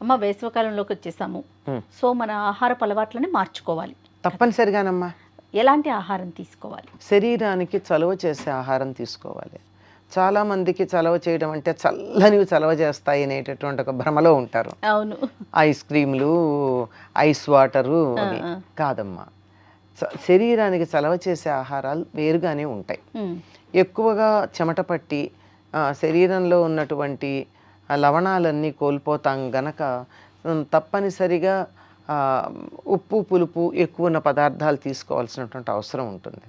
అమ్మ వేసవికాలంలోకి వచ్చేసాము. సో మన ఆహారపు అలవాట్లని మార్చుకోవాలి. తప్పనిసరిగానమ్మా. ఎలాంటి ఆహారం తీసుకోవాలి? శరీరానికి చలువ చేసే ఆహారం తీసుకోవాలి. చాలామందికి చలవ చేయడం అంటే చల్లనివి చలవ చేస్తాయి అనేటటువంటి ఒక భ్రమలో ఉంటారు. అవును. ఐస్ క్రీములు, ఐస్ వాటరు అని కాదమ్మా. శరీరానికి చలవ చేసే ఆహారాలు వేరుగానే ఉంటాయి. ఎక్కువగా చెమట పట్టి శరీరంలో ఉన్నటువంటి లవణాలన్నీ కోల్పోతాం గనక తప్పనిసరిగా ఉప్పు పులుపు ఎక్కువ ఉన్న పదార్థాలు తీసుకోవాల్సినటువంటి అవసరం ఉంటుంది.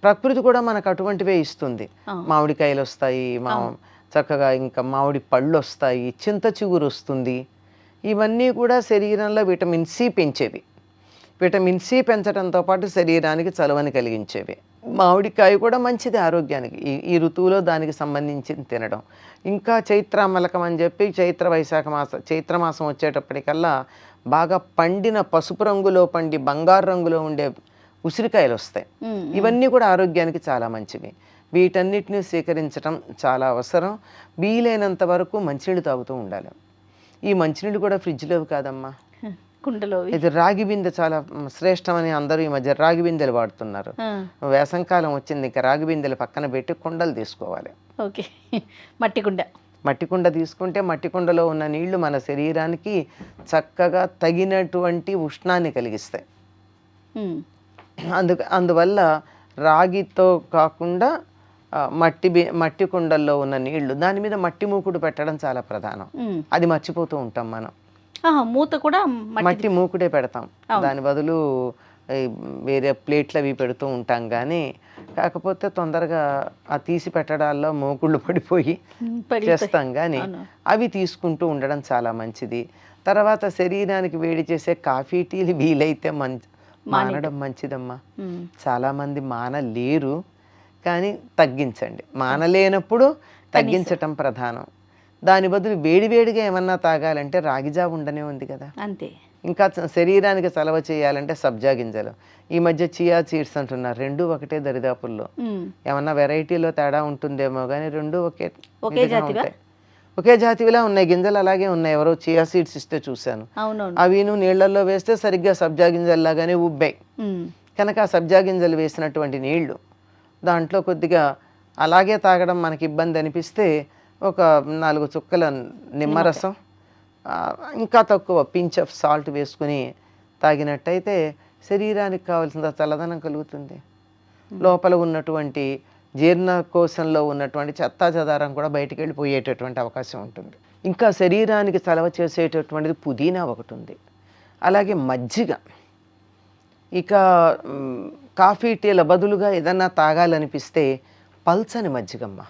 ప్రకృతి కూడా మనకు అటువంటివే ఇస్తుంది. మామిడికాయలు వస్తాయి, చక్కగా ఇంకా మామిడి పళ్ళు వస్తాయి, చింత చిగురు వస్తుంది. ఇవన్నీ కూడా శరీరంలో విటమిన్ సి పెంచేవి. విటమిన్ సి పెంచడంతో పాటు శరీరానికి చలువని కలిగించేవి. మామిడికాయ కూడా మంచిది ఆరోగ్యానికి. ఈ ఋతువులో దానికి సంబంధించి తినడం. ఇంకా చైత్రామలకం అని చెప్పి చైత్రమాసం వచ్చేటప్పటికల్లా బాగా పండిన పసుపు రంగులో పండి బంగారు రంగులో ఉండే ఉసిరికాయలు వస్తాయి. ఇవన్నీ కూడా ఆరోగ్యానికి చాలా మంచివి. వీటన్నిటిని స్వీకరించడం చాలా అవసరం. వీలైనంత వరకు మంచినీళ్ళు తాగుతూ ఉండాలి. ఈ మంచినీళ్ళు కూడా ఫ్రిడ్జ్లోవి కాదమ్మా, కుండలో. ఇది రాగి బిందె చాలా శ్రేష్టమని అందరూ ఈ మధ్య రాగి బిందెలు వాడుతున్నారు. వేసంకాలం వచ్చింది, ఇంకా రాగి బిందెలు పక్కన పెట్టి కుండలు తీసుకోవాలి. ఓకే, మట్టి కుండ. మట్టి కుండ తీసుకుంటే మట్టి కుండలో ఉన్న నీళ్లు మన శరీరానికి చక్కగా తగినటువంటి ఉష్ణాన్ని కలిగిస్తాయి. అందువల్ల రాగితో కాకుండా మట్టి కుండల్లో ఉన్న నీళ్లు, దాని మీద మట్టి మూకుడు పెట్టడం చాలా ప్రధానం. అది మర్చిపోతూ ఉంటాం మనం. మూత కూడా మట్టి మూకుడే పెడతాం, దాని బదులు వేరే ప్లేట్లు అవి పెడుతూ ఉంటాం. కానీ కాకపోతే తొందరగా ఆ తీసి పెట్టడాల్లో మూకుళ్ళు పడిపోయి చేస్తాం. కానీ అవి తీసుకుంటూ ఉండడం చాలా మంచిది. తర్వాత శరీరానికి వేడి చేసే కాఫీ టీలు వీలైతే మానడం మంచిదమ్మా. చాలామంది మానలేరు, కానీ తగ్గించండి. మానలేనప్పుడు తగ్గించటం ప్రధానం. దాని బదులు వేడివేడిగా ఏమన్నా తాగాలంటే రాగిజావ ఉండనే ఉంది కదా, అంతే. ఇంకా శరీరానికి చలవ చేయాలంటే సబ్జా గింజలు. ఈ మధ్య చియా సీడ్స్ అంటున్నారు, రెండు ఒకటే దరిదాపుల్లో. ఏమన్నా వెరైటీలో తేడా ఉంటుందేమో కానీ రెండు ఒకే జాతివిలా ఉన్నాయి. గింజలు అలాగే ఉన్నాయి. ఎవరో చియా సీడ్స్ ఇస్తే చూశాను. అవిను నీళ్లలో వేస్తే సరిగ్గా సబ్జా గింజల్లాగానే ఉబ్బాయి. కనుక ఆ సబ్జా గింజలు వేసినటువంటి నీళ్లు దాంట్లో కొద్దిగా అలాగే తాగడం మనకి ఇబ్బంది అనిపిస్తే ఒక 4 చుక్కల నిమ్మరసం, ఇంకా తక్కువ పించ్ ఆఫ్ సాల్ట్ వేసుకుని తాగినట్టయితే శరీరానికి కావాల్సిన చల్లదనం కలుగుతుంది. లోపల ఉన్నటువంటి జీర్ణకోశంలో ఉన్నటువంటి చెత్తా చెదారం కూడా బయటికి వెళ్ళిపోయేటటువంటి అవకాశం ఉంటుంది. ఇంకా శరీరానికి చలవ చేసేటటువంటిది పుదీనా ఒకటి ఉంది, అలాగే మజ్జిగ. ఇక కాఫీ టీల బదులుగా ఏదన్నా తాగాలనిపిస్తే పల్చని మజ్జిగమ్మ.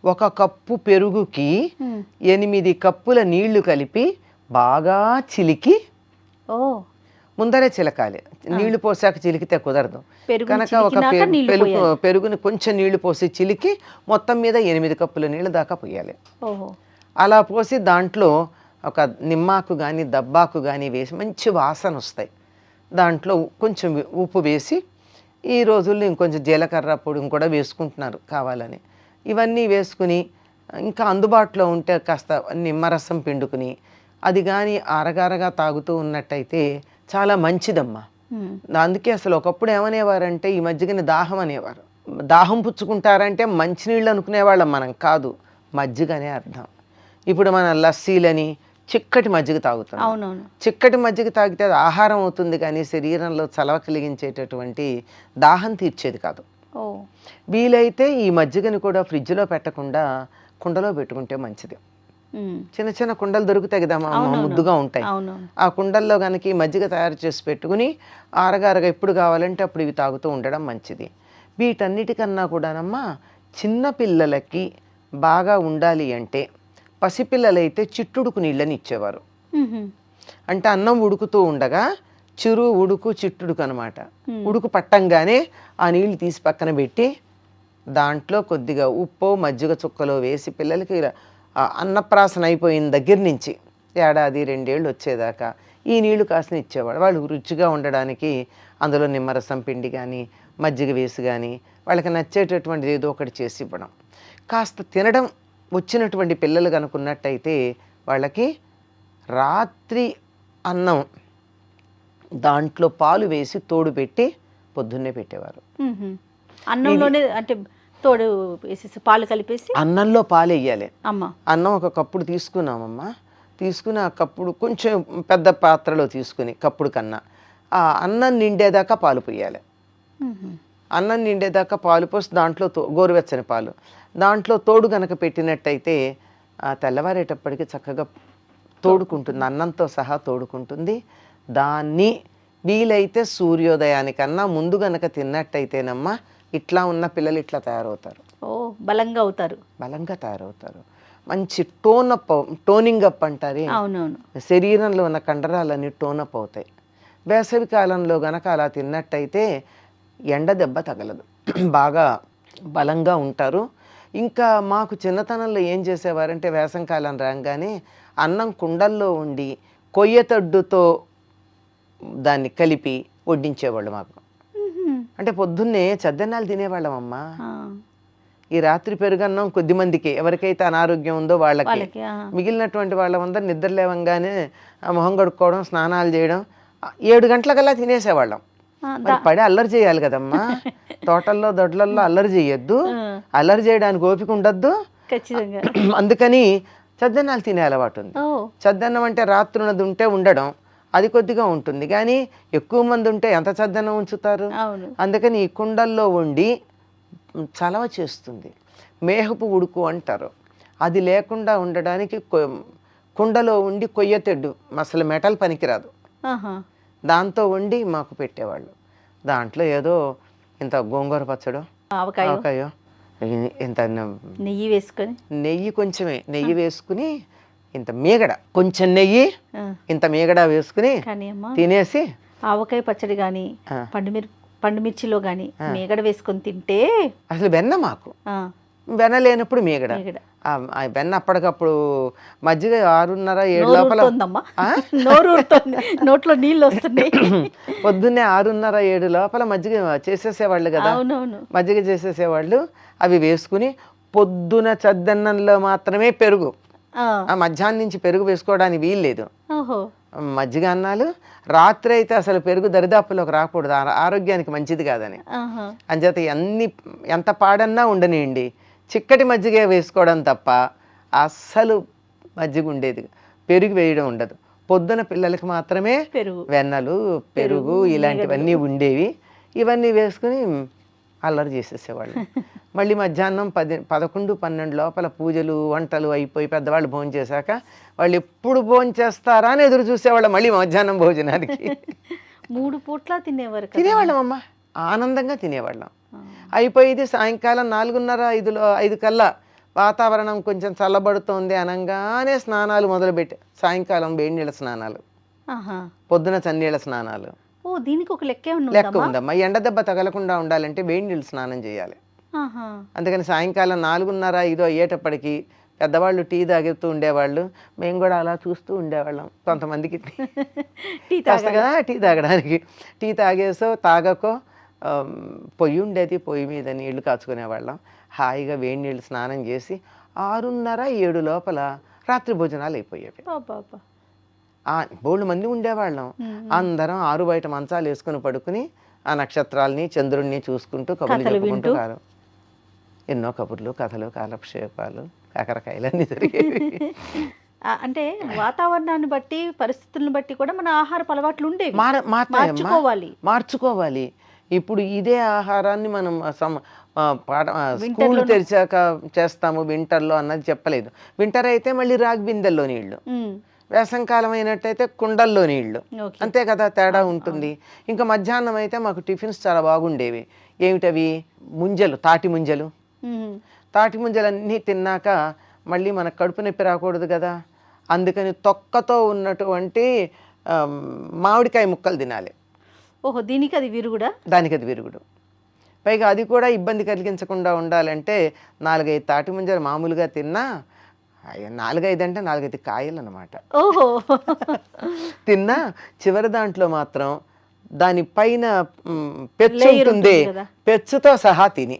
1 కప్పు పెరుగుకి 8 కప్పుల నీళ్లు కలిపి బాగా చిలికి, ముందరే చిలకాలి. నీళ్లు పోసాక చిలికితే కుదరదు కనుక ఒక పెరుగుని కొంచెం నీళ్లు పోసి చిలికి మొత్తం మీద 8 కప్పుల నీళ్ళు దాకా పోయాలి. అలా పోసి దాంట్లో ఒక నిమ్మాకు కానీ దబ్బాకు కానీ వేసి మంచి వాసన వస్తాయి. దాంట్లో కొంచెం ఉప్పు వేసి, ఈ రోజుల్లో ఇంకొంచెం జీలకర్ర పొడి కూడా వేసుకుంటున్నారు కావాలని. ఇవన్నీ వేసుకుని ఇంకా అందుబాటులో ఉంటే కాస్త నిమ్మరసం పిండుకుని అది కానీ అరగరగా తాగుతూ ఉన్నట్టయితే చాలా మంచిదమ్మా. అందుకే అసలు ఒకప్పుడు ఏమనేవారంటే ఈ మజ్జిగని దాహం అనేవారు. దాహం పుచ్చుకుంటారంటే మంచినీళ్ళు అనుకునేవాళ్ళం మనం, కాదు మజ్జిగ అనే అర్థం. ఇప్పుడు మన లస్సీలని చిక్కటి మజ్జిగ తాగుతున్నాం. చిక్కటి మజ్జిగ తాగితే అది ఆహారం అవుతుంది, కానీ శరీరంలో చలవ కలిగించేటటువంటి దాహం తీర్చేది కాదు. వీలైతే ఈ మజ్జిగని కూడా ఫ్రిడ్జ్లో పెట్టకుండా కుండలో పెట్టుకుంటే మంచిది. చిన్న చిన్న కుండలు దొరుకుతాయి కదా, ముద్దుగా ఉంటాయి. ఆ కుండల్లో కనుక ఈ మజ్జిగ తయారు చేసి పెట్టుకుని ఆరగారగా ఎప్పుడు కావాలంటే అప్పుడు ఇవి తాగుతూ ఉండడం మంచిది. వీటన్నిటికన్నా కూడానమ్మా చిన్న పిల్లలకి బాగా ఉండాలి అంటే పసిపిల్లలైతే చిట్టుడుకు నీళ్ళని ఇచ్చేవారు. అంటే అన్నం ఉడుకుతూ ఉండగా ఉడుకు చిట్టుడుకు అనమాట. ఉడుకు పట్టంగానే ఆ నీళ్ళు తీసి పక్కన పెట్టి దాంట్లో కొద్దిగా ఉప్పు మజ్జిగ చుక్కలో వేసి పిల్లలకి అన్నప్రాసన అయిపోయిన దగ్గర నుంచి 1 ఏడాది 2 ఏళ్ళు వచ్చేదాకా ఈ నీళ్లు కాసిన ఇచ్చేవాడు. వాళ్ళు రుచిగా ఉండడానికి అందులో నిమ్మరసం పిండి కానీ మజ్జిగ వేసి కానీ వాళ్ళకి నచ్చేటటువంటిది ఏదో ఒకటి చేసి ఇవ్వడం. కాస్త తినడం వచ్చినటువంటి పిల్లలు కనుకున్నట్టయితే వాళ్ళకి రాత్రి అన్నం దాంట్లో పాలు వేసి తోడు పెట్టి పొద్దున్నే పెట్టేవారు. అన్నంలోనే అంటే తోడు వేసేసి పాలు కలిపేసి అన్నంలో పాలు వేయాలి. అమ్మ అన్నం ఒక కప్పుడు తీసుకున్నామమ్మా, తీసుకుని ఆ కప్పుడు కొంచెం పెద్ద పాత్రలో తీసుకుని కప్పుడు కన్నా ఆ అన్నం నిండేదాకా పాలు పోయాలి. అన్నం నిండేదాకా పాలు పోసి దాంట్లో గోరువెచ్చని పాలు దాంట్లో తోడు కనుక పెట్టినట్టయితే తెల్లవారేటప్పటికి చక్కగా తోడుకుంటుంది, అన్నంతో సహా తోడుకుంటుంది. దాన్ని వీలైతే సూర్యోదయానికన్నా ముందు గనక తిన్నట్టయితేనమ్మా ఇట్లా ఉన్న పిల్లలు ఇట్లా తయారవుతారు. బలంగా అవుతారు, బలంగా తయారవుతారు. మంచి టోనింగ్ అప్ అంటారే, అవునవును, శరీరంలో ఉన్న కండరాలన్నీ టోనప్ అవుతాయి. వేసవి కాలంలో గనక అలా తిన్నట్టయితే ఎండ దెబ్బ తగలదు, బాగా బలంగా ఉంటారు. ఇంకా మాకు చిన్నతనంలో ఏం చేసేవారంటే వేసవికాలం రాగానే అన్నం కుండల్లో ఉండి కొయ్యతడ్డుతో దాన్ని కలిపి వడ్డించేవాళ్ళు మాకు. అంటే పొద్దున్నే చద్దన్నాలు తినేవాళ్ళం అమ్మా. ఈ రాత్రి పెరుగన్నం కొద్ది మందికి, ఎవరికైతే అనారోగ్యం ఉందో వాళ్ళకి. మిగిలినటువంటి వాళ్ళందరూ నిద్ర లేవంగానే మొహం కడుక్కోవడం, స్నానాలు చేయడం, 7 గంటలకల్లా తినేసేవాళ్ళం. పడి అల్లరి చేయాలి కదమ్మా, తోటల్లో దొడ్లల్లో అల్లరి చేయొద్దు, అల్లరి చేయడానికి ఓపిక ఉండద్దు. అందుకని చద్దన్నాలు తినే అలవాటు ఉంది. చద్దన్నం అంటే రాత్రున్నది ఉంటే ఉండడం, అది కొద్దిగా ఉంటుంది, కానీ ఎక్కువ మంది ఉంటే ఎంత చద్దన్నం ఉంచుతారు. అందుకని ఈ కుండల్లో వండి చలవ చేస్తుంది. మేహపు ఉడుకు అంటారు, అది లేకుండా ఉండడానికి కుండలో ఉండి కొయ్యతెడ్డు, అసలు మెటల్ పనికిరాదు, దాంతో వండి మాకు పెట్టేవాళ్ళు. దాంట్లో ఏదో ఇంత గోంగూర పచ్చడో ఆవకాయో ఇంత నెయ్యి వేసుకొని, నెయ్యి కొంచెమే నెయ్యి వేసుకుని, ఇంత మీగడ కొంచెం నెయ్యి ఇంత మీగడ వేసుకుని తినేసి, ఆవకాయ పచ్చడి కానీ పండుమిర్చిలో కానీ మీగడ వేసుకొని తింటే అసలు వెన్న మాకు వెన్న లేనప్పుడు మీగడ. వెన్న అప్పటికప్పుడు మజ్జిగ 6:30-7 లోపల నోట్లో నీళ్ళు వస్తున్నాయి. పొద్దున్నే 6:30-7 లోపల మజ్జిగ చేసేసేవాళ్ళు కదా, మజ్జిగ చేసేసేవాళ్ళు. అవి వేసుకుని పొద్దున చద్దన్నంలో మాత్రమే పెరుగు, మధ్యాహ్నం నుంచి పెరుగు వేసుకోవడానికి వీల్లేదు. మజ్జిగ అన్నాలు. రాత్రి అయితే అసలు పెరుగు దరిదాపులోకి రాకూడదు, ఆరోగ్యానికి మంచిది కాదని. అంచేత ఎంత పాడన్నా ఉండనియండి, చిక్కటి మజ్జిగ వేసుకోవడం తప్ప అస్సలు మజ్జిగ ఉండేది, పెరుగు వేయడం ఉండదు. పొద్దున పిల్లలకి మాత్రమే వెన్నలు, పెరుగు ఇలాంటివన్నీ ఉండేవి. ఇవన్నీ వేసుకుని అల్లరి చేసేసేవాళ్ళు. మళ్ళీ మధ్యాహ్నం 11-12 లోపల పూజలు వంటలు అయిపోయి పెద్దవాళ్ళు భోజనం చేశాక వాళ్ళు ఎప్పుడు భోజనం చేస్తారా అని ఎదురు చూసేవాళ్ళం. మళ్ళీ మధ్యాహ్నం భోజనానికి 3 పూట్ల తినేవాళ్ళం అమ్మ, ఆనందంగా తినేవాళ్ళం. అయిపోయేది సాయంకాలం 4:30-5 కల్లా వాతావరణం కొంచెం చల్లబడుతోంది అనగానే స్నానాలు మొదలుపెట్టి, సాయంకాలం వేడి నీళ్ళ స్నానాలు, పొద్దున చన్నీళ్ళ స్నానాలు. దీనికి ఒక లెక్క ఉందమ్మా. ఎండ దెబ్బ తగలకుండా ఉండాలంటే వేడి నీళ్ళు స్నానం చేయాలి. అందుకని సాయంకాలం 4:30-5 అయ్యేటప్పటికి పెద్దవాళ్ళు టీ తాగుతూ ఉండేవాళ్ళు, మేము కూడా అలా చూస్తూ ఉండేవాళ్ళం. కొంతమందికి కాస్త కదా టీ తాగడానికి, టీ తాగకో పొయ్యి ఉండేది, పొయ్యి మీద నీళ్లు కాచుకునేవాళ్ళం. హాయిగా వేడి నీళ్ళు స్నానం చేసి 6:30-7 లోపల రాత్రి భోజనాలు అయిపోయేవి. బోళ్ళు మంది ఉండేవాళ్ళం. అందరం 6 బయట మంచాలు వేసుకుని పడుకుని ఆ నక్షత్రాలని చంద్రుడిని చూసుకుంటూ కబుర్లు చెప్పుకుంటూ ఎన్నో కబుర్లు, కథలు, కాలక్షేపాలు, కాకరకాయలన్నీ జరిగేవి. అంటే వాతావరణాన్ని బట్టి, పరిస్థితులను బట్టి కూడా మన ఆహారపు అలవాట్లు ఉండేవి, మార్చుకోవాలి. ఇప్పుడు ఇదే ఆహారాన్ని మనం స్కూల్ తెరిచాక చేస్తాము వింటర్లో అన్నది చెప్పలేదు. వింటర్ అయితే మళ్ళీ రాగి బిందెల్లో నీళ్లు, వేసంకాలం అయినట్టయితే కుండల్లో నీళ్లు, అంతే కదా, తేడా ఉంటుంది. ఇంకా మధ్యాహ్నం అయితే మాకు టిఫిన్స్ చాలా బాగుండేవి. ఏమిటవి? ముంజలు, తాటి ముంజలు. తాటి ముంజలన్నీ తిన్నాక మళ్ళీ మనకు కడుపు నొప్పి రాకూడదు కదా, అందుకని తొక్కతో ఉన్నటువంటి మామిడికాయ ముక్కలు తినాలి. దీనికి అది విరుగుడా? దానికి అది విరుగుడు. పైగా అది కూడా ఇబ్బంది కలిగించకుండా ఉండాలంటే 4-5 తాటి ముంజలు మామూలుగా తిన్నా, 4-5 అంటే 4-5 కాయలు అన్నమాట, తిన్నా చివరి దాంట్లో మాత్రం దాని పైన పెచ్చు ఉంటుంది, పెచ్చుతో సహా తిని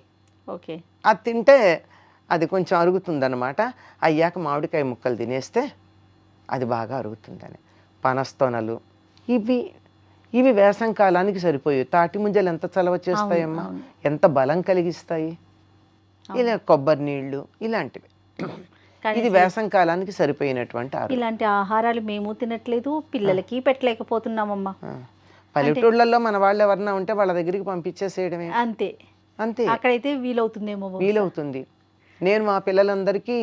అది తింటే అది కొంచెం అరుగుతుందన్నమాట. అయ్యాక మామిడికాయ ముక్కలు తినేస్తే అది బాగా అరుగుతుందని. పనస్తొనలు ఇవి ఇవి వేసవి కాలానికి సరిపోయాయి. తాటి ముంజలు ఎంత చలవ చేస్తాయమ్మా, ఎంత బలం కలిగిస్తాయి. ఇలా కొబ్బరి నీళ్ళు ఇలాంటివి. ఇది వేసవి కాలానికి సరిపోయినటువంటి ఆహారం. ఇలాంటి ఆహారాలు మేము తినట్లేదు, పిల్లలకి పెట్టలేకపోతున్నామమ్మా. పల్లెటూళ్ళల్లో మన వాళ్ళు ఎవరన్నా ఉంటే వాళ్ళ దగ్గరికి పంపించేసేయడమే. అంతే అంతే, అక్కడైతే వీలవుతుందేమో. వీలవుతుంది. నేను మా పిల్లలందరికీ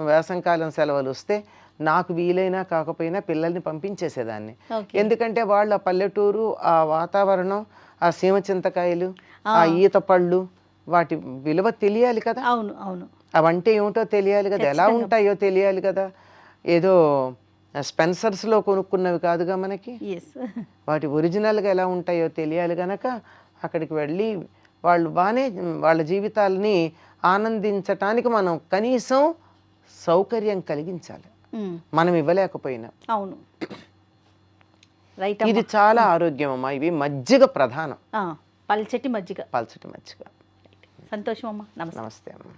వేసవికాలం సెలవులు వస్తే నాకు వీలైనా కాకపోయినా పిల్లల్ని పంపించేసేదాన్ని. ఎందుకంటే వాళ్ళ పల్లెటూరు, ఆ వాతావరణం, ఆ సీమ చింతకాయలు, ఆ ఈత పళ్ళు, వాటి విలువ తెలియాలి కదా. అవును అవును, అవంటే ఏమిటో తెలియాలి కదా, ఎలా ఉంటాయో తెలియాలి కదా. ఏదో స్పెన్సర్స్లో కొనుక్కున్నవి కాదుగా మనకి, వాటి ఒరిజినల్గా ఎలా ఉంటాయో తెలియాలి గనక అక్కడికి వెళ్ళి వాళ్ళు బాగానే వాళ్ళ జీవితాలని ఆనందించటానికి మనం కనీసం సౌకర్యం కలిగించాలి, మనం ఇవ్వలేకపోయినా. అవును, రైట్. ఇది చాలా ఆరోగ్యం అమ్మా. ఇవి మజ్జిగ ప్రధానం, పల్చటి మజ్జిగ. పల్చటి మజ్జిగ. సంతోషం అమ్మా, నమస్తే. నమస్తే అమ్మా.